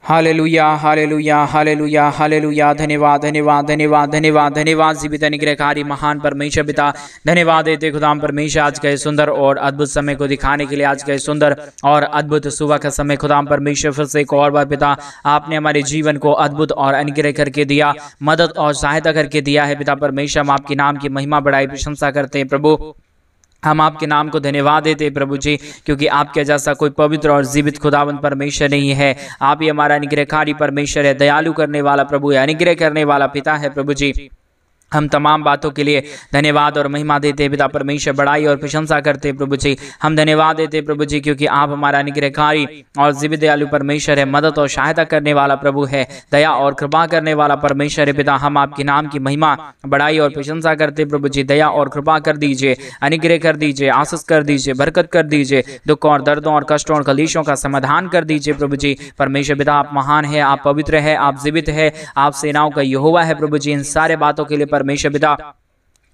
Hallelujah hallelujah hallelujah hallelujah. धन्यवाद धन्यवाद धन्यवाद धन्यवाद धन्यवाद जीवित अनुग्रहकारी महान परमेश्वर पिता, धन्यवाद देते खुदाम परमेश्वर आज के सुंदर और अद्भुत समय को दिखाने के लिए, आज के सुंदर और अद्भुत सुबह का समय खुदाम परमेश्वर फिर से एक और बार पिता आपने हमारे जीवन को अद्भुत और अनुग्रह करके दिया, मदद और सहायता करके दिया है पिता परमेश्वर। हम आपके नाम की महिमा बढ़ाई प्रशंसा करते हैं प्रभु, हम आपके नाम को धन्यवाद देते हैं प्रभु जी, क्योंकि आपके जैसा कोई पवित्र और जीवित खुदावंद परमेश्वर नहीं है। आप ही हमारा अनुग्रहकारी परमेश्वर है, दयालु करने वाला प्रभु है, अनुग्रह करने वाला पिता है प्रभु जी। हम तमाम बातों के लिए धन्यवाद और महिमा देते हैं पिता परमेश्वर, बड़ाई और प्रशंसा करते हैं प्रभु जी। हम धन्यवाद देते हैं प्रभु जी, क्योंकि आप हमारा अनुग्रहकारी और जीवित दयालु परमेश्वर है, मदद और सहायता करने वाला प्रभु है, दया और कृपा करने वाला परमेश्वर है पिता। हम आपके नाम की महिमा बड़ाई और प्रशंसा करते हैं प्रभु जी। दया और कृपा कर दीजिए, अनुग्रह कर दीजिए, आशीष कर दीजिए, बरकत कर दीजिए, दुखों और दर्दों और कष्टों और कलेशों का समाधान कर दीजिए प्रभु जी। परमेश्वर पिता आप महान है, आप पवित्र है, आप जीवित है, आप सेनाओं का यहोवा है प्रभु जी। इन सारे बातों के लिए परमेश्वर पिता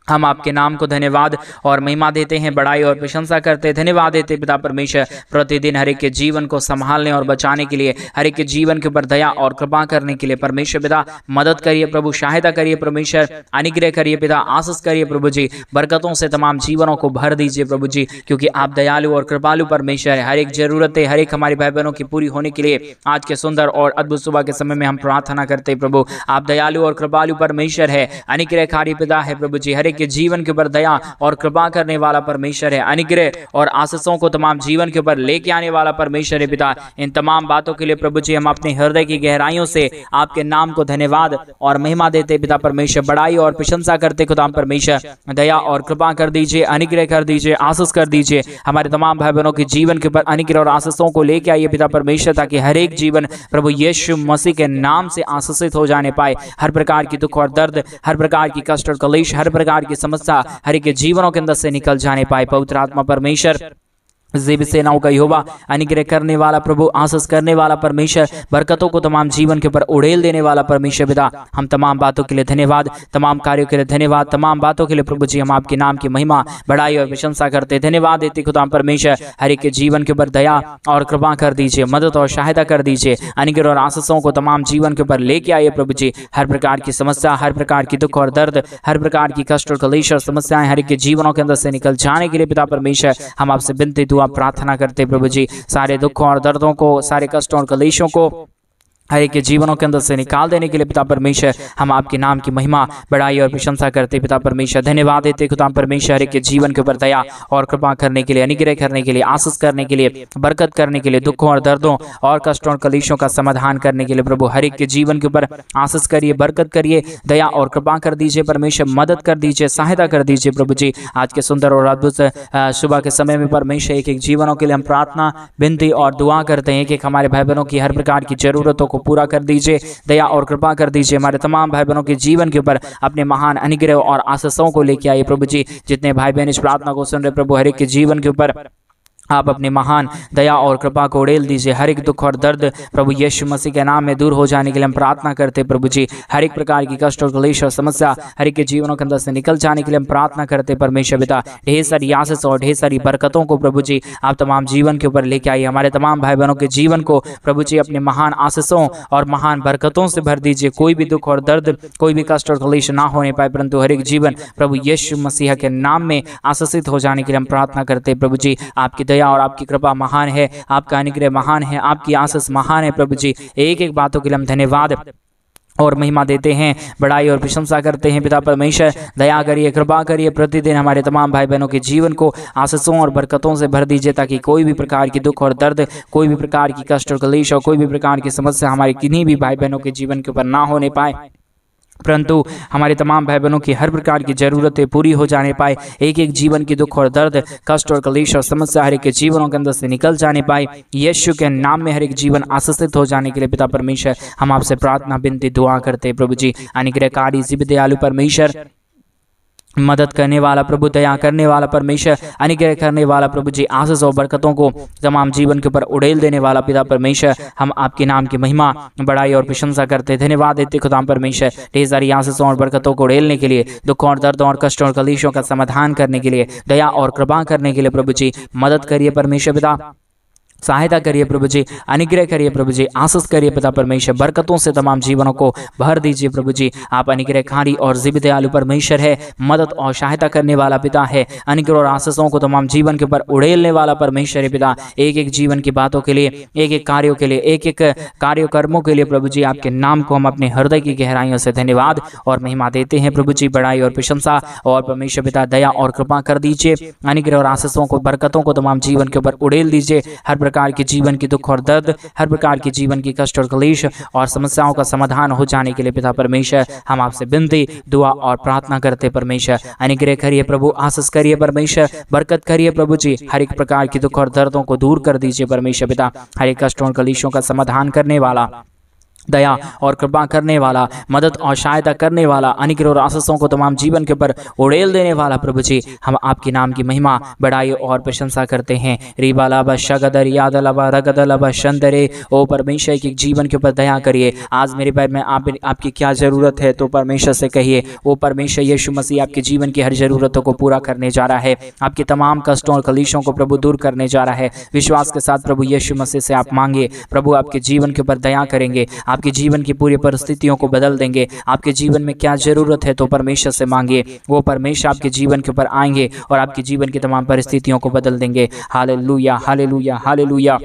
हम आपके नाम को धन्यवाद और महिमा देते हैं, बड़ाई और प्रशंसा करते हैं। धन्यवाद देते हैं पिता परमेश्वर, प्रतिदिन हर एक के जीवन को संभालने और बचाने के लिए, हर एक के जीवन के ऊपर दया और कृपा करने के लिए परमेश्वर पिता मदद करिए प्रभु, सहायता करिए परमेश्वर, अनुग्रह करिए पिता, आशीष करिए प्रभु जी, बरकतों से तमाम जीवनों को भर दीजिए प्रभु जी, क्योंकि आप दयालु और कृपालु परमेश्वर है। हर एक जरूरतें हर एक हमारी भाई बहनों की पूरी होने के लिए आज के सुंदर और अद्भुत सुबह के समय में हम प्रार्थना करते हैं प्रभु। आप दयालु और कृपालु परमेश्वर है, अनुग्रहकारी पिता है प्रभु जी, हर के जीवन के ऊपर दया और कृपा करने वाला परमेश्वर है, अनुग्रह और आशीषों को तमाम जीवन के ऊपर लेके आने वाला परमेश्वर है पिता। इन तमाम बातों के लिए प्रभु जी हम अपने हृदय की गहराइयों से आपके नाम को धन्यवाद और महिमा देते पिता परमेश्वर, बड़ाई और प्रशंसा करते खुदा परमेश्वर। दया और कृपा कर दीजिए, अनुग्रह कर दीजिए, आशीष कर दीजिए, हमारे तमाम भाई बहनों के जीवन के ऊपर अनुग्रह और आशीषों को लेके आइए पिता परमेश्वर, ताकि हर एक जीवन प्रभु यीशु मसीह के नाम से आशीषित हो जाने पाए। हर प्रकार की दुख और दर्द, हर प्रकार की कष्ट और कलेश, हर प्रकार की समस्या हर एक जीवनों के अंदर से निकल जाने पाए। पवित्र आत्मा परमेश्वर, जीवित सेनाओं का यहोवा, अनुग्रह करने वाला प्रभु, आशीष करने वाला परमेश्वर, बरकतों को तमाम जीवन के ऊपर उड़ेल देने वाला परमेश्वर पिता, हम तमाम बातों के लिए धन्यवाद, तमाम कार्यों के लिए धन्यवाद, तमाम बातों के लिए प्रभु जी हम आपके नाम की महिमा बड़ाई और प्रशंसा करते धन्यवाद देते खुदा परमेश्वर। हर एक के जीवन के ऊपर दया और कृपा कर दीजिए, मदद और सहायता कर दीजिए, अनुग्रह और आशीषों को तमाम जीवन के ऊपर लेके आइए प्रभु जी। हर प्रकार की समस्या, हर प्रकार की दुख और दर्द, हर प्रकार की कष्ट और कलेश और समस्याएं हर एक के जीवनों के अंदर से निकल जाने के लिए पिता परमेश्वर हम आपसे विनती दुआ प्रार्थना करते प्रभु जी। सारे दुखों और दर्दों को, सारे कष्टों और कलेशों को हर एक के जीवनों के अंदर से निकाल देने के लिए पिता परमेश्वर हम आपके नाम की महिमा बड़ाई और प्रशंसा करते पिता परमेश्वर। धन्यवाद देते खुदा परमेश्वर, हर एक के जीवन के ऊपर दया और कृपा करने के लिए, अनुग्रह करने के लिए, आशीष करने के लिए, बरकत करने के लिए, दुखों और दर्दों और कष्टों और कलेशों का समाधान करने के लिए प्रभु हर एक के जीवन के ऊपर आशीष करिए, बरकत करिए, दया और कृपा कर दीजिए परमेश्वर, मदद कर दीजिए, सहायता कर दीजिए प्रभु जी। आज के सुंदर और अद्भुत सुबह के समय में परमेश्वर एक एक जीवनों के लिए हम प्रार्थना, विनती और दुआ करते हैं कि हमारे भाई बहनों की हर प्रकार की जरूरतों को पूरा कर दीजिए, दया और कृपा कर दीजिए, हमारे तमाम भाई बहनों के जीवन के ऊपर अपने महान अनुग्रह और आशीषों को लेके आइए प्रभु जी। जितने भाई बहन इस प्रार्थना को सुन रहे प्रभु हर एक के जीवन के ऊपर आप अपनी महान दया और कृपा को उड़ेल दीजिए। हर एक दुख और दर्द प्रभु यीशु मसीह के नाम में दूर हो जाने के लिए हम प्रार्थना करते हैं प्रभु जी। हर एक प्रकार की कष्ट और क्लेश और समस्या हर एक के जीवनों के अंदर से निकल जाने के लिए हम प्रार्थना करते हैं परमेश्वर पिता। ढेर सारी आशीष और ढेर सारी बरकतों को प्रभु जी आप तमाम जीवन के ऊपर लेके आइए। हमारे तमाम भाई बहनों के जीवन को प्रभु जी अपने महान आशीषों और महान बरकतों से भर दीजिए। कोई भी दुख और दर्द, कोई भी कष्ट और क्लेश ना होने पाए, परंतु हर एक जीवन प्रभु यीशु मसीह के नाम में आशीषित हो जाने के लिए हम प्रार्थना करते हैं प्रभु जी। आपकी दया और आपकी कृपा महान है, आपका अनुग्रह महान है, आपकी आशीष महान है प्रभु जी। एक एक बातों के लिए हम धन्यवाद और महिमा देते हैं, बड़ाई और प्रशंसा करते हैं पिता परमेश्वर। दया करिए, कृपा करिए, प्रतिदिन हमारे तमाम भाई बहनों के जीवन को आशीषों और बरकतों से भर दीजिए, ताकि कोई भी प्रकार की दुख और दर्द, कोई भी प्रकार की कष्ट और क्लेश और कोई भी प्रकार की समस्या हमारे किन्हीं भी भाई बहनों के जीवन के ऊपर ना होने पाए, परंतु हमारे तमाम भाई बहनों की हर प्रकार की जरूरतें पूरी हो जाने पाए। एक एक जीवन की दुख और दर्द, कष्ट और क्लेश और समस्या हर एक के जीवनों के अंदर से निकल जाने पाए। यीशु के नाम में हर एक जीवन आशीषित हो जाने के लिए पिता परमेश्वर हम आपसे प्रार्थना, विनती, दुआ करते हैं प्रभु जी। अनुग्रहकारी जीवित दयालु परमेश्वर, मदद करने वाला प्रभु, दया करने वाला परमेश्वर, अनुग्रह करने वाला प्रभु जी, आशीष और बरकतों को तमाम जीवन के ऊपर उड़ेल देने वाला पिता परमेश्वर हम आपके नाम की महिमा बड़ाई और प्रशंसा करते धन्यवाद देते खुदा परमेश्वर। ढेर सारी आशीषों और बरकतों को उड़ेलने के लिए, दुखों और दर्दों और कष्टों और कलेशों का समाधान करने के लिए, दया और कृपा करने के लिए प्रभु जी मदद करिए परमेश्वर पिता। सहायता करिए प्रभु जी, अनुग्रह करिए प्रभु जी, आशीष करिए पिता परमेश्वर, बरकतों से तमाम जीवनों को भर दीजिए प्रभु जी। आप अनुग्रहकारी और जीवित दयालु परमेश्वर है, मदद और सहायता करने वाला पिता है, अनुग्रह और आशीषों को तमाम जीवन के ऊपर उड़ेलने वाला परमेश्वर है पिता। एक एक जीवन की बातों के लिए, एक एक कार्यों के लिए, एक एक कार्यकर्मों के लिए प्रभु जी आपके नाम को हम अपने हृदय की गहराइयों से धन्यवाद और महिमा देते हैं प्रभु जी। बड़ाई और प्रशंसा और परमेश्वर पिता दया और कृपा कर दीजिए, अनुग्रह और आशीषों को, बरकतों को तमाम जीवन के ऊपर उड़ेल दीजिए। हर प्रकार के जीवन की दुख और दर्द, हर प्रकार के जीवन की कष्ट और क्लेश और समस्याओं का समाधान हो जाने के लिए पिता परमेश्वर हम आपसे विनती, दुआ और प्रार्थना करते परमेश्वर। अनुग्रह करिए प्रभु, आशीष करिए परमेश्वर, बरकत करिए प्रभु जी। हर एक प्रकार की दुख और दर्दों को दूर कर दीजिए परमेश्वर पिता। हर एक कष्टों और क्लेशों का समाधान करने वाला, दया और कृपा करने वाला, मदद और सहायता करने वाला, अनुग्रह और आशीषों को तमाम जीवन के ऊपर उड़ेल देने वाला प्रभु जी, हम आपके नाम की महिमा, बड़ाई और प्रशंसा करते हैं। रीबालाबा शगदर यादलाबा रगदलाबा शंदरे। ओ परमेश्वर की जीवन के ऊपर दया करिए। आज मेरे भाई में आपकी क्या ज़रूरत है तो परमेश्वर से कहिए। वो परमेश्वर यीशु मसीह आपके जीवन की हर ज़रूरतों को पूरा करने जा रहा है, आपके तमाम कष्टों और क्लेशों को प्रभु दूर करने जा रहा है। विश्वास के साथ प्रभु यीशु मसीह से आप मांगे, प्रभु आपके जीवन के ऊपर दया करेंगे, आपके जीवन की पूरी परिस्थितियों को बदल देंगे। आपके जीवन में क्या जरूरत है तो परमेश्वर से मांगिए, वो परमेश्वर आपके जीवन के ऊपर आएंगे और आपके जीवन की तमाम परिस्थितियों को बदल देंगे। Hallelujah, hallelujah, hallelujah.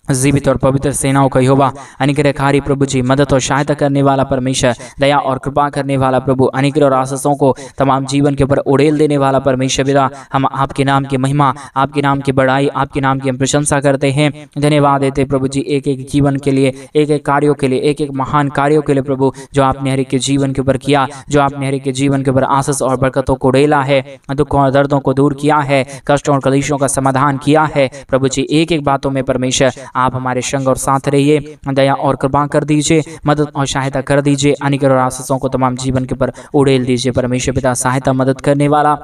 जीवित और पवित्र सेनाओं का यहोवा, अनुग्रहकारी प्रभु जी, मदद और सहायता करने वाला परमेश्वर, दया और कृपा करने वाला प्रभु, अनुग्रह और आशीषों को तमाम जीवन के ऊपर उड़ेल देने वाला परमेश्वर पिता, हम आपके नाम की महिमा, आपके नाम की बड़ाई, आपके नाम की हम प्रशंसा करते हैं, धन्यवाद देते प्रभु जी। एक एक जीवन के लिए, एक एक कार्यों के लिए, एक एक महान कार्यों के लिए प्रभु, जो आपने हर एक के जीवन के ऊपर किया, जो आपने हर एक के जीवन के ऊपर आशीष और बरकतों को उड़ेला है, दुखों और दर्दों को दूर किया है, कष्टों और क्लेशों का समाधान किया है प्रभु जी। एक एक बातों में परमेश्वर आप हमारे संग और साथ रहिए, दया और कृपा कर दीजिए, मदद और सहायता कर दीजिए, अनुग्रह और आशीषों को तमाम जीवन के ऊपर उड़ेल दीजिए परमेश्वर पिता। सहायता, मदद करने वाला,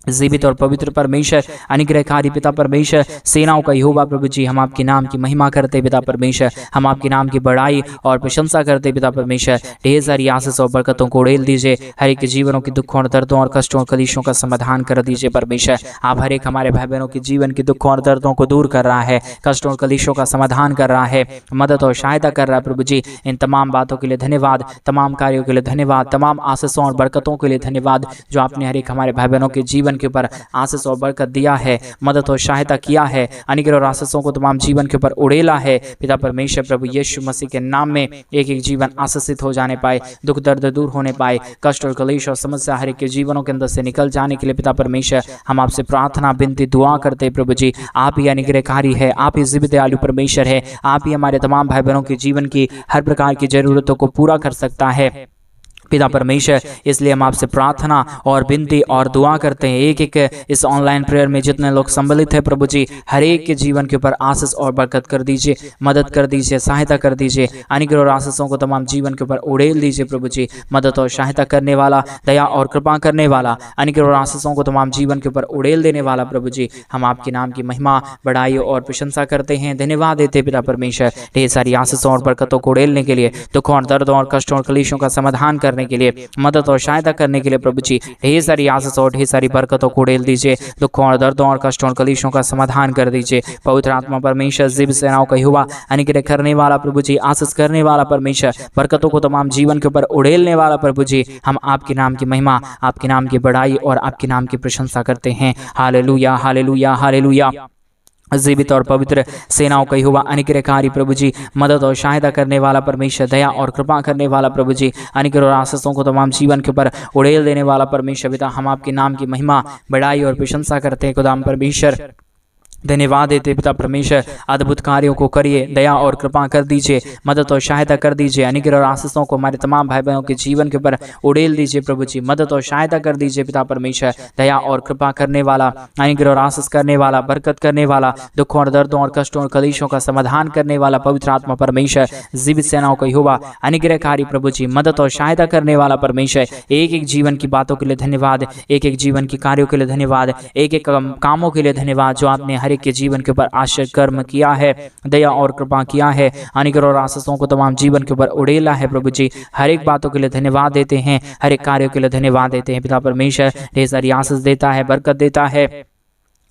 जीवित और पवित्र परमेश्वर, अनुग्रहकारी पिता परमेश्वर, सेनाओं का यहोवा प्रभु जी, हम आपके नाम की महिमा करते पिता परमेश्वर, हम आपके नाम की बड़ाई और प्रशंसा करते पिता परमेश्वर। ढेर सारी आशीष और बरकतों को उड़ेल दीजिए, हर एक के जीवनों की दुखों और दर्दों और कष्टों और क्लेशों का समाधान कर दीजिए परमेश्वर। आप हर एक हमारे भाई बहनों के जीवन की दुखों और दर्दों को दूर कर रहा है, कष्टों और क्लेशों का समाधान कर रहा है, मदद और सहायता कर रहा है प्रभु जी। इन तमाम बातों के लिए धन्यवाद, तमाम कार्यों के लिए धन्यवाद, तमाम आशीषों और बरकतों के लिए धन्यवाद, जो आपने हर एक हमारे भाई बहनों के जीवन के ऊपर आशीष और बरकत दिया है, मदद और सहायता किया है, अनुग्रह और आशीषों को तमाम जीवन के ऊपर उड़ेला है पिता परमेश्वर। प्रभु यीशु मसीह के नाम में एक एक जीवन आशीषित हो जाने पाए, दुख दर्द दूर होने पाए, कष्ट और क्लेश और समस्या हर एक के जीवनों के अंदर से निकल जाने के लिए पिता परमेश्वर हम आपसे प्रार्थना, विनती, दुआ करते प्रभु जी। आप ही अनुग्रहकारी है, आप ही जीवित दयालु परमेश्वर है, आप ही हमारे तमाम भाई बहनों के जीवन की हर प्रकार की जरूरतों को पूरा कर सकता है पिता परमेश्वर। इसलिए हम आपसे प्रार्थना और विनती और दुआ करते हैं, एक एक इस ऑनलाइन प्रेयर में जितने लोग सम्मिलित हैं प्रभु जी, हर एक के जीवन के ऊपर आशीष और बरकत कर दीजिए, मदद कर दीजिए, सहायता कर दीजिए, अनुग्रह और आशीषों को तमाम जीवन के ऊपर उड़ेल दीजिए प्रभु जी। मदद और सहायता करने वाला, दया और कृपा करने वाला, अनुग्रह और आशीषों को तमाम जीवन के ऊपर उड़ेल देने वाला प्रभु जी, हम आपके नाम की महिमा, बड़ाई और प्रशंसा करते हैं, धन्यवाद देते पिता परमेश्वर। ढेर सारी आशीषों और बरकतों को उड़ेलने के लिए, दुखों और दर्दों और कष्टों और क्लेशों का समाधान करने के लिए, मदद और सहायता करने के लिए प्रभु जी, ढेर सारी आशीष और ढेर सारी बरकतों को उड़ेल दीजिए, दुखों और दर्दों और कष्टों और क्लेशों का समाधान कर दीजिए। पवित्र आत्मा परमेश्वर, जीवित सेनाओं का यहोवा, अनुग्रह करने वाला प्रभु जी, आशीष करने वाला परमेश्वर, बरकतों को तमाम जीवन के ऊपर उड़ेलने वाला प्रभु जी, हम आपके नाम की महिमा, आपके नाम की बड़ाई और आपके नाम की प्रशंसा करते हैं। Hallelujah, hallelujah, hallelujah. जीवित और पवित्र सेनाओं का यहोवा, अनुग्रहकारी प्रभु जी, मदद और सहायता करने वाला परमेश्वर, दया और कृपा करने वाला प्रभु जी, अनुग्रह और आशीषों को तमाम जीवन के ऊपर उड़ेल देने वाला परमेश्वर पिता, हम आपके नाम की महिमा, बड़ाई और प्रशंसा करते हैं खुदाम परमेश्वर। धन्यवाद देते पिता परमेश्वर, अद्भुत कार्यों को करिए, दया और कृपा कर दीजिए, मदद और सहायता कर दीजिए, अनुग्रह और आशीषों को हमारे तमाम भाई बहनों के जीवन के ऊपर उड़ेल दीजिए प्रभु जी। मदद और सहायता कर दीजिए पिता परमेश्वर, दया और कृपा करने वाला, अनुग्रह और आशीष करने वाला, बरकत करने वाला, दुखों और दर्दों और कष्टों और क्लेशों का समाधान करने वाला पवित्र आत्मा परमेश्वर, जीवित सेनाओं का यहोवा, अनुग्रहकारी प्रभु जी, मदद और सहायता करने वाला परमेश्वर। एक एक जीवन की बातों के लिए धन्यवाद, एक एक जीवन की कार्यों के लिए धन्यवाद, एक एक कामों के लिए धन्यवाद, जो आपने हर एक के जीवन के ऊपर आश्चर्य कर्म किया है, दया और कृपा किया है, अनुग्रह और आशीषों को तमाम जीवन के ऊपर उड़ेला है प्रभु जी। हर एक बातों के लिए धन्यवाद देते हैं, हर एक कार्यों के लिए धन्यवाद देते हैं पिता परमेश्वर। ढेर सारी आशीष देता है, बरकत देता है,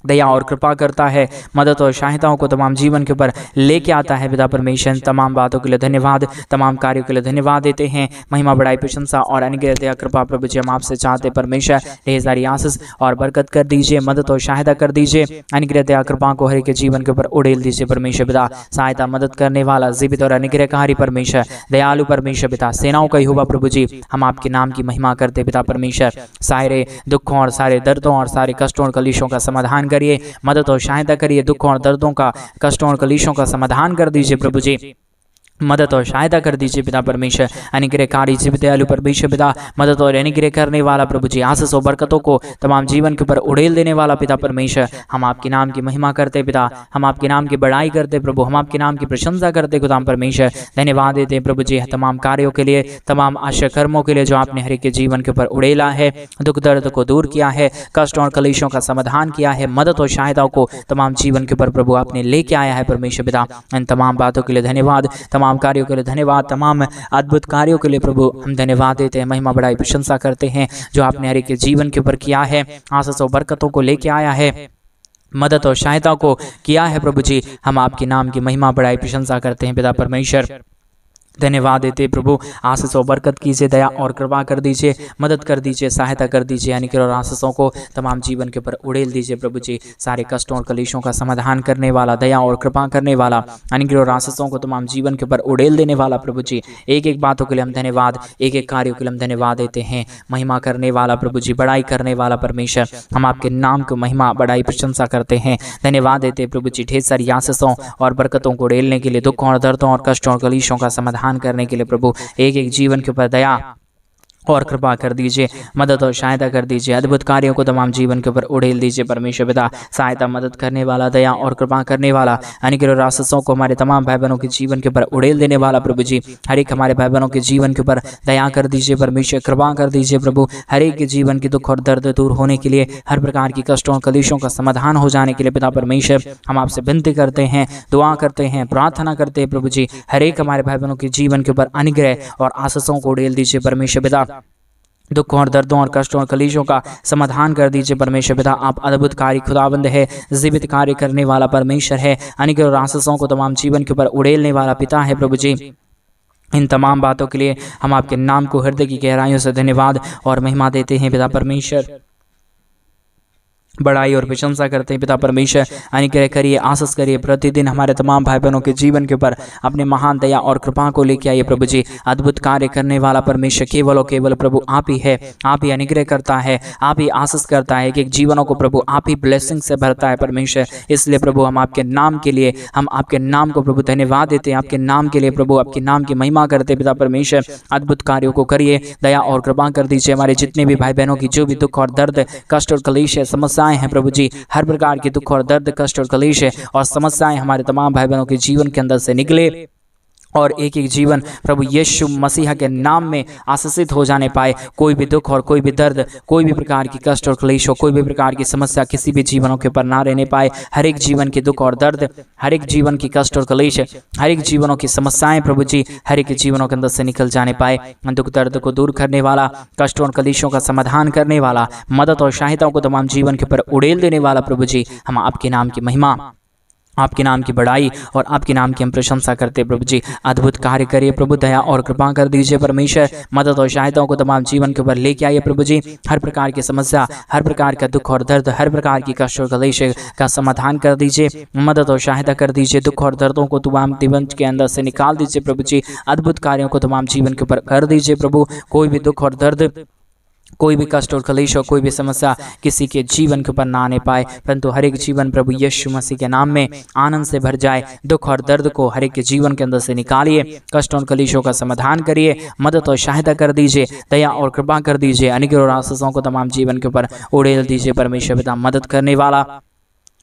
दया और कृपा करता है, मदद और सहायताओं को तमाम जीवन के ऊपर लेके आता है। पिता परमेश्वर तमाम बातों के लिए धन्यवाद, तमाम कार्यों के लिए धन्यवाद देते हैं। महिमा, बड़ाई, प्रशंसा और अनुग्रह, दया, कृपा प्रभु जी हम आपसे चाहते परमेश्वर ढेर सारी आशीष और बरकत कर दीजिए, मदद और सहायता कर दीजिए। अनुग्रह, दया, कृपा को हर एक के जीवन के ऊपर उड़ेल दीजिए परमेश्वर पिता। सहायता, मदद करने वाला, जीवित और अनुग्रहकारी परमेश्वर, दयालु परमेश्वर पिता, सेनाओं का यहोवा प्रभु जी हम आपके नाम की महिमा करते पिता परमेश्वर। सारे दुखों और सारे दर्दों और सारे कष्टों और कलेशों का समाधान करिए, मदद और सहायता करिए। दुखों और दर्दों का, कष्टों और कलेशों का समाधान कर दीजिए प्रभु जी, मदद और सहायता कर दीजिए पिता परमेश्वर। अनुग्रहकारी, जीवित, दयालु परमेश्वर पिता, मदद और अनुग्रह करने वाला प्रभु जी, आशीष और बरकतों को तमाम जीवन के ऊपर उड़ेल देने वाला पिता परमेश्वर, हम आपके नाम की महिमा करते पिता, हम आपके नाम की बड़ाई करते प्रभु, हम आपके नाम की प्रशंसा करते खुदा परमेश्वर। धन्यवाद देते प्रभु जी तमाम कार्यों के लिए, तमाम आश्चर्य कर्मों के लिए जो आपने हर एक के जीवन के ऊपर उड़ेला है, दुख दर्द को दूर किया है, कष्टों और कलेशों का समाधान किया है, मदद और सहायताओं को तमाम जीवन के ऊपर प्रभु आपने लेके आया है परमेश्वर पिता। इन तमाम बातों के लिए धन्यवाद, तमाम कार्यों के लिए धन्यवाद, तमाम अद्भुत कार्यों के लिए प्रभु हम धन्यवाद देते हैं, महिमा, बड़ाई, प्रशंसा करते हैं जो आपने हर एक के जीवन के ऊपर किया है, आशीष और बरकतों को लेके आया है, मदद और सहायता को किया है प्रभु जी। हम आपके नाम की महिमा, बड़ाई, प्रशंसा करते हैं पिता परमेश्वर। धन्यवाद देते प्रभु, आशीष और बरकत कीजिए, दया और कृपा कर दीजिए, मदद कर दीजिए, सहायता कर दीजिए। अनुग्रह और आशीषों को तमाम जीवन के ऊपर उड़ेल दीजिए प्रभु जी। सारे कष्टों और कलेशों का समाधान करने वाला, दया और कृपा करने वाला, अनुग्रह और आशीषों को तमाम जीवन के ऊपर उड़ेल देने वाला प्रभु जी। एक एक बातों के लिए हम धन्यवाद, एक एक कार्यों के लिए हम धन्यवाद देते हैं। महिमा करने वाला प्रभु जी, बड़ाई करने वाला परमेश्वर, हम आपके नाम को महिमा, बड़ाई, प्रशंसा करते हैं। धन्यवाद देते प्रभु जी ढेर सारी आशीषों और बरकतों को उड़ेलने के लिए, दुखों और दर्दों और कष्टों और कलेशों का समाधान करने के लिए प्रभु एक एक जीवन के ऊपर दया और कृपा कर दीजिए, मदद और सहायता कर दीजिए। अद्भुत कार्यों को तमाम जीवन के ऊपर उड़ेल दीजिए परमेश्वर पिता। सहायता, मदद करने वाला, दया और कृपा करने वाला, अनुग्रह और आशीषों को हमारे तमाम भाई बहनों के जीवन के ऊपर उड़ेल देने वाला प्रभु जी। हर एक हमारे भाई बहनों के जीवन के ऊपर दया कर दीजिए परमेश्वर, कृपा कर दीजिए प्रभु। हर एक के जीवन के दुख और दर्द दूर होने के लिए, हर प्रकार की कष्टों और कलेशों का समाधान हो जाने के लिए पिता परमेश्वर हम आपसे विनती करते हैं, दुआ करते हैं, प्रार्थना करते हैं प्रभु जी। हर एक हमारे भाई बहनों के जीवन के ऊपर अनुग्रह और आशीषों को उड़ेल दीजिए परमेश्वर पिता। दुखों और दर्दों और कष्टों और कलेशों का समाधान कर दीजिए परमेश्वर पिता। आप अद्भुत कार्य खुदाबंद है, जीवित कार्य करने वाला परमेश्वर है, अनुग्रह और आशीषों को तमाम जीवन के ऊपर उड़ेलने वाला पिता है प्रभु जी। इन तमाम बातों के लिए हम आपके नाम को हृदय की गहराइयों से धन्यवाद और महिमा देते हैं पिता परमेश्वर। बड़ाई और प्रशंसा करते हैं पिता परमेश्वर। अनुग्रह करिए, आशीष करिए, प्रतिदिन हमारे तमाम भाई बहनों के जीवन के ऊपर अपने महान दया और कृपा को लेके आइए प्रभु जी। अद्भुत कार्य करने वाला परमेश्वर केवल और केवल प्रभु आप ही है। आप ही अनुग्रह करता है, आप ही आशीष करता है, एक एक जीवनों को प्रभु आप ही ब्लेसिंग से भरता है परमेश्वर। इसलिए प्रभु हम आपके नाम के लिए, हम आपके नाम को प्रभु धन्यवाद देते हैं। आपके नाम के लिए प्रभु आपके नाम की महिमा करते पिता परमेश्वर। अद्भुत कार्यों को करिए, दया और कृपा कर दीजिए। हमारे जितने भी भाई बहनों की जो भी दुख और दर्द, कष्ट और कलेश समस्याएं हैं प्रभु जी, हर प्रकार के दुख और दर्द, कष्ट और कलेश और समस्याएं हमारे तमाम भाई बहनों के जीवन के अंदर से निकले और एक एक जीवन प्रभु यीशु मसीह के नाम में आशीषित हो जाने पाए। कोई भी दुख और कोई भी दर्द, कोई भी प्रकार की कष्ट और क्लेश हो, कोई भी प्रकार की समस्या किसी भी जीवनों के ऊपर ना रहने पाए। हर एक जीवन के दुख और दर्द, हर एक जीवन की कष्ट और क्लेश, हर एक जीवनों की समस्याएं प्रभु जी हर एक जीवनों के अंदर से निकल जाने पाए। दुख दर्द को दूर करने वाला, कष्टों और क्लेशों का समाधान करने वाला, मदद और सहायताओं को तमाम जीवन के ऊपर उड़ेल देने वाला प्रभु जी, हम आपके नाम की महिमा, आपके नाम की बड़ाई और आपके नाम की हम प्रशंसा करते प्रभु जी। अद्भुत कार्य करिए प्रभु, दया और कृपा कर दीजिए परमेश्वर। मदद और सहायताओं को तमाम जीवन के ऊपर लेके आइए प्रभु जी। हर प्रकार की समस्या, हर प्रकार का दुख और दर्द, हर प्रकार की कष्ट और क्लेश का समाधान कर दीजिए। मदद और सहायता कर दीजिए। दुख और दर्दों को तमाम जीवन के अंदर से निकाल दीजिए प्रभु जी। अद्भुत कार्यों को तमाम जीवन के ऊपर कर दीजिए प्रभु। कोई भी दुख और दर्द, कोई भी कष्ट और क्लेश और कोई भी समस्या किसी के जीवन के ऊपर ना आने पाए, परंतु हर एक जीवन प्रभु यीशु मसीह के नाम में आनंद से भर जाए। दुख और दर्द को हर एक के जीवन के अंदर से निकालिए, कष्ट और क्लेशों का समाधान करिए, मदद और सहायता कर दीजिए, दया और कृपा कर दीजिए। अनुग्रह और आशीषों को तमाम जीवन के ऊपर उड़ेल दीजिए परमेश्वर पिता। मदद करने वाला,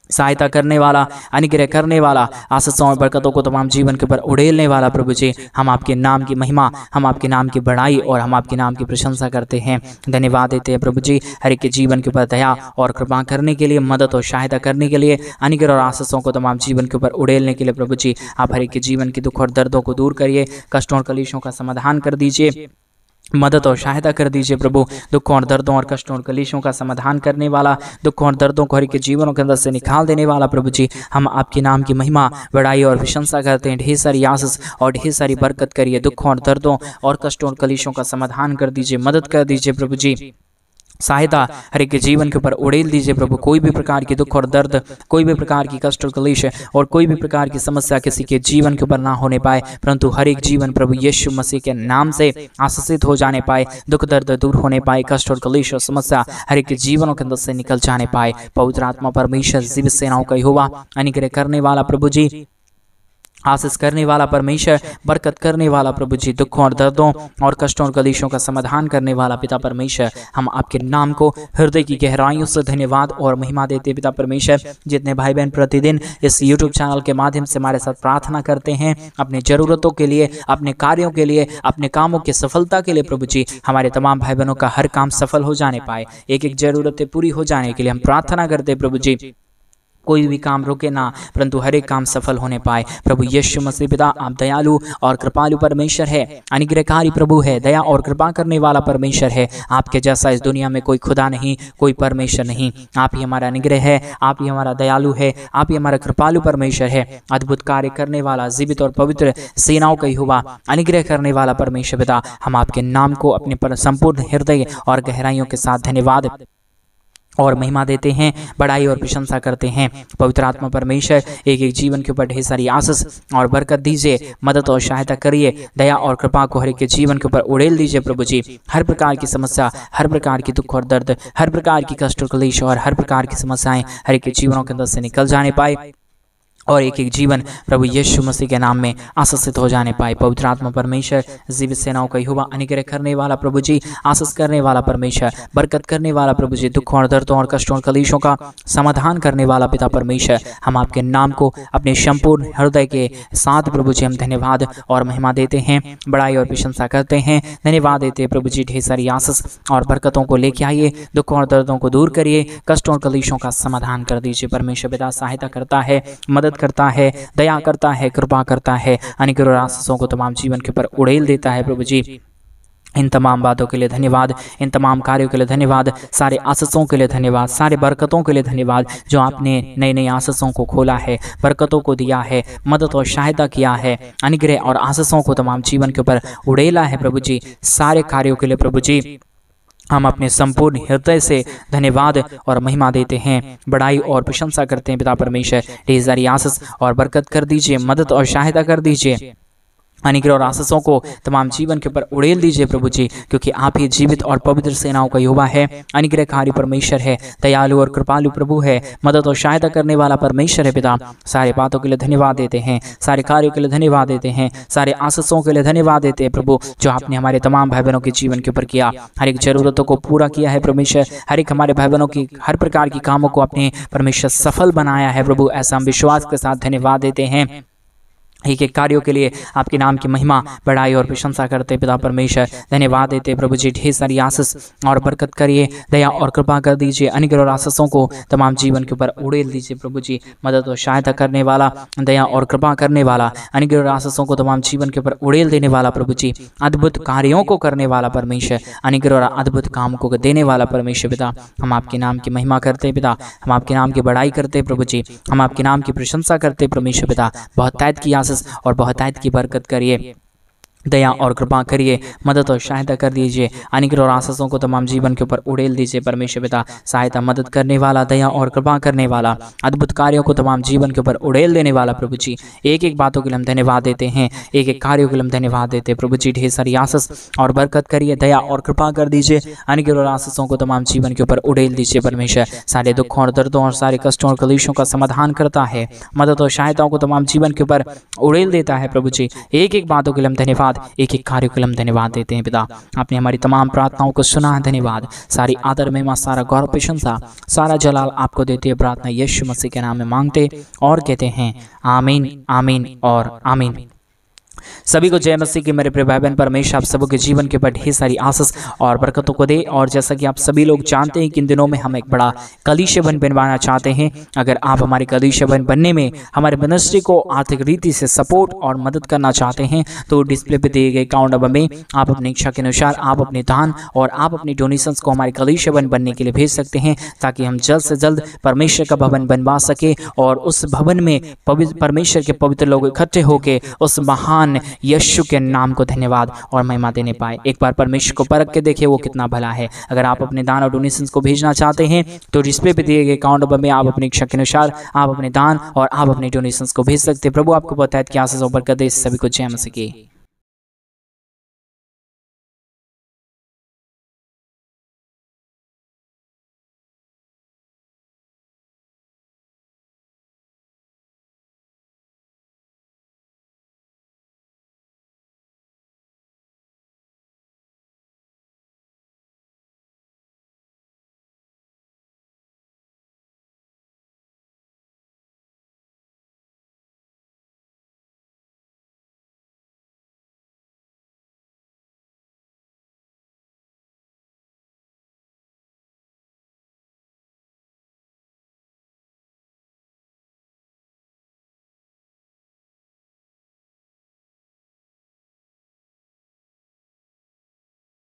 सहायता करने वाला, अनुग्रह करने वाला, आशीषों और बरकतों को तमाम जीवन के ऊपर उड़ेलने वाला प्रभु जी, हम आपके नाम की महिमा, हम आपके नाम की बड़ाई और हम आपके नाम की प्रशंसा करते हैं। धन्यवाद देते हैं प्रभु जी हर एक के जीवन के ऊपर दया और कृपा करने के लिए, मदद और सहायता करने के लिए, अनुग्रह और आशीषों को तमाम जीवन के ऊपर उड़ेलने के लिए प्रभु जी। आप हर एक के जीवन के दुख और दर्दों को दूर करिए, कष्टों और क्लेशों का समाधान कर दीजिए। मदद और सहायता कर दीजिए प्रभु। दुखों और दर्दों और कष्टों और कलेशों का समाधान करने वाला, दुखों और दर्दों को हर एक के जीवनों के अंदर से निकाल देने वाला प्रभु जी, हम आपके नाम की महिमा, बड़ाई और प्रशंसा करते हैं। ढेर सारी आशीष और ढेर सारी बरकत करिए। दुखों और दर्दों और कष्टों और कलेशों का समाधान कर दीजिए, मदद कर दीजिए प्रभु जी। सहायता हर एक के जीवन के ऊपर उड़ेल दीजिए प्रभु। कोई भी प्रकार की दुख और दर्द, कोई भी प्रकार की कष्ट और क्लेश और कोई भी प्रकार की समस्या किसी के जीवन के ऊपर ना होने पाए, परंतु हर एक जीवन प्रभु यीशु मसीह के नाम से आशीषित हो जाने पाए। दुख दर्द दूर होने पाए, कष्ट और क्लेश और समस्या हर एक के जीवनों के अंदर से निकल जाने पाए। पवित्र आत्मा परमेश्वर जीवित सेनाओं का यहोवा, अनुग्रह करने वाला प्रभु जी, आशीष करने वाला परमेश्वर, बरकत करने वाला प्रभु जी, दुखों और दर्दों और कष्टों और कलेशों का समाधान करने वाला पिता परमेश्वर, हम आपके नाम को हृदय की गहराइयों से धन्यवाद और महिमा देते पिता परमेश्वर। जितने भाई बहन प्रतिदिन इस YouTube चैनल के माध्यम से हमारे साथ प्रार्थना करते हैं अपनी जरूरतों के लिए, अपने कार्यों के लिए, अपने कामों की सफलता के लिए प्रभु जी, हमारे तमाम भाई बहनों का हर काम सफल हो जाने पाए, एक एक जरूरतें पूरी हो जाने के लिए हम प्रार्थना करते प्रभु जी। कोई भी काम रुके ना, परंतु हर एक काम सफल होने पाए। प्रभु यीशु मसीह पिता, आप दयालु और कृपालु परमेश्वर है, अनुग्रहकारी प्रभु है, दया और कृपा करने वाला परमेश्वर है। आपके जैसा इस दुनिया में कोई खुदा नहीं, कोई परमेश्वर नहीं। आप ही हमारा अनुग्रह है, आप ही हमारा दयालु है, आप ही हमारा कृपालु परमेश्वर है। अद्भुत कार्य करने वाला, जीवित और पवित्र सेनाओं का यहोवा, अनुग्रह करने वाला परमेश्वर पिता, हम आपके नाम को अपने संपूर्ण हृदय और गहराइयों के साथ धन्यवाद और महिमा देते हैं, बड़ाई और प्रशंसा करते हैं। पवित्र आत्मा परमेश्वर, एक एक जीवन के ऊपर ढेर सारी आशीष और बरकत दीजिए, मदद और सहायता करिए, दया और कृपा को हर एक के जीवन के ऊपर उड़ेल दीजिए प्रभु जी। हर प्रकार की समस्या, हर प्रकार की दुख और दर्द, हर प्रकार की कष्ट और क्लेश और हर प्रकार की समस्याएं हर एक के जीवनों के अंदर से निकल जाने पाए और एक एक जीवन प्रभु यीशु मसीह के नाम में आशीषित हो जाने पाए। पवित्र आत्मा परमेश्वर, जीवित सेनाओं का यहोवा, अनुग्रह करने वाला प्रभु जी, आशीष करने वाला परमेश्वर, बरकत करने वाला प्रभु जी, दुखों और दर्दों और कष्टों और कलेशों का समाधान करने वाला पिता परमेश्वर, हम आपके नाम को अपने संपूर्ण हृदय के साथ प्रभु जी हम धन्यवाद और महिमा देते हैं, बड़ाई और प्रशंसा करते हैं। धन्यवाद देते हैं प्रभु जी। ढेर सारी आशीष और बरकतों को लेके आइए, दुखों और दर्दों को दूर करिए, कष्टों और कलेशों का समाधान कर दीजिए। परमेश्वर पिता सहायता करता है, मदद करता है, दया करता है, कृपा करता है, अनुग्रह और आशीषों को तमाम जीवन के ऊपर उड़ेल देता है प्रभु जी। इन तमाम बातों के लिए धन्यवाद, इन तमाम कार्यों के लिए धन्यवाद, सारे आशीषों के लिए धन्यवाद, सारे बरकतों के लिए धन्यवाद, जो आपने नई नई आशीषों को खोला है, बरकतों को दिया है, मदद और सहायता किया है, अनुग्रह और आशीषों को तमाम जीवन के ऊपर उड़ेला है प्रभु जी। सारे कार्यों के लिए प्रभु जी हम अपने संपूर्ण हृदय से धन्यवाद और महिमा देते हैं, बड़ाई और प्रशंसा करते हैं पिता परमेश्वर। ढेर सारी आशीष और बरकत कर दीजिए, मदद और सहायता कर दीजिए, अनुग्रह और आशीषों को तमाम जीवन के ऊपर उड़ेल दीजिए प्रभु जी, क्योंकि आप ही जीवित और पवित्र सेनाओं का यहोवा है, अनुग्रहकारी परमेश्वर है, दयालु और कृपालु प्रभु है, मदद और सहायता करने वाला परमेश्वर है पिता। सारे बातों के लिए धन्यवाद देते हैं, सारे कार्यों के लिए धन्यवाद देते हैं, सारे आशीषों के लिए धन्यवाद देते हैं प्रभु, जो आपने हमारे तमाम भाई बहनों के जीवन के ऊपर किया, हर एक जरूरतों को पूरा किया है परमेश्वर, हर एक हमारे भाई बहनों की हर प्रकार की कामों को आपने परमेश्वर सफल बनाया है प्रभु। ऐसा हम विश्वास के साथ धन्यवाद देते हैं। एक एक कार्यों के लिए आपके नाम की महिमा, बड़ाई और प्रशंसा करते पिता परमेश्वर, धन्यवाद देते प्रभु जी। ढेर सारी आशीष और बरकत करिए, दया और कृपा कर दीजिए, अनुग्रह और आशीषों को तमाम जीवन के ऊपर उड़ेल दीजिए प्रभु जी। मदद और सहायता करने वाला, दया और कृपा करने वाला, अनुग्रह और आशीषों को तमाम जीवन के ऊपर उड़ेल देने वाला प्रभु जी, अद्भुत कार्यों को करने वाला परमेश्वर, अनुग्रह और अद्भुत काम को देने वाला परमेश्वर पिता, हम आपके नाम की महिमा करते पिता, हम आपके नाम की बड़ाई करते प्रभु जी, हम आपके नाम की प्रशंसा करते परमेश्वर पिता। बहुत तैत की आशीष और बहुत तैत की बरकत करिए, दया और कृपा करिए, मदद और सहायता कर दीजिए, अनुग्रह और आशीषों को तमाम जीवन के ऊपर उड़ेल दीजिए परमेश्वर पिता। सहायता, मदद करने वाला, दया और कृपा करने वाला, अद्भुत कार्यों को तमाम जीवन के ऊपर उड़ेल देने वाला प्रभु जी। एक एक बातों के लिए हम धन्यवाद देते हैं, एक एक कार्यों के लिए हम धन्यवाद देते हैं प्रभु जी। ढेर सारी आशीष और बरकत करिए, दया और कृपा कर दीजिए, अनुग्रह और आशीषों को तमाम जीवन के ऊपर उड़ेल दीजिए परमेश्वर। सारे दुखों और दर्दों और सारे कष्टों और कलेशों का समाधान करता है, मदद और सहायताओं को तमाम जीवन के ऊपर उड़ेल देता है प्रभु जी। एक एक बातों के लिए हम धन्यवाद, एक एक कार्यों के लिए हम धन्यवाद देते हैं पिता। आपने हमारी तमाम प्रार्थनाओं को सुना है, धन्यवाद। सारी आदर महिमा, सारा गौरव प्रशंसा, सारा जलाल आपको देते हैं। प्रार्थना यीशु मसीह के नाम में मांगते और कहते हैं आमीन, आमीन और आमीन। सभी को जय मसीह की मेरे प्रिय भाई बहन। परमेश्वर आप सबों के जीवन के ऊपर ढेर सारी आशीष और बरकतों को दे। और जैसा कि आप सभी लोग जानते हैं कि इन दिनों में हम एक बड़ा कलीसिया बनवाना चाहते हैं। अगर आप हमारे कलीसिया बनने में हमारे मिनिस्ट्री को आर्थिक रीति से सपोर्ट और मदद करना चाहते हैं तो डिस्प्ले पे दिए गए अकाउंट नंबर में आप अपनी इच्छा के अनुसार आप अपने दान और आप अपनी डोनेशंस को हमारे कलीसिया बनने के लिए भेज सकते हैं, ताकि हम जल्द से जल्द परमेश्वर का भवन बनवा सके और उस भवन में परमेश्वर के पवित्र लोग इकट्ठे होकर उस महान यीशु के नाम को धन्यवाद और महिमा देने पाए। एक बार परमेश्वर को परख के देखिए वो कितना भला है। अगर आप अपने दान और डोनेशंस को भेजना चाहते हैं तो डिस्प्ले पे दिए गए अकाउंट नंबर में आप अपनी इच्छा के अनुसार आप अपने दान और आप अपने डोनेशंस को भेज सकते हैं। प्रभु आपको बताया कि आशीष और बरकत दे। सभी को जय मसीह की।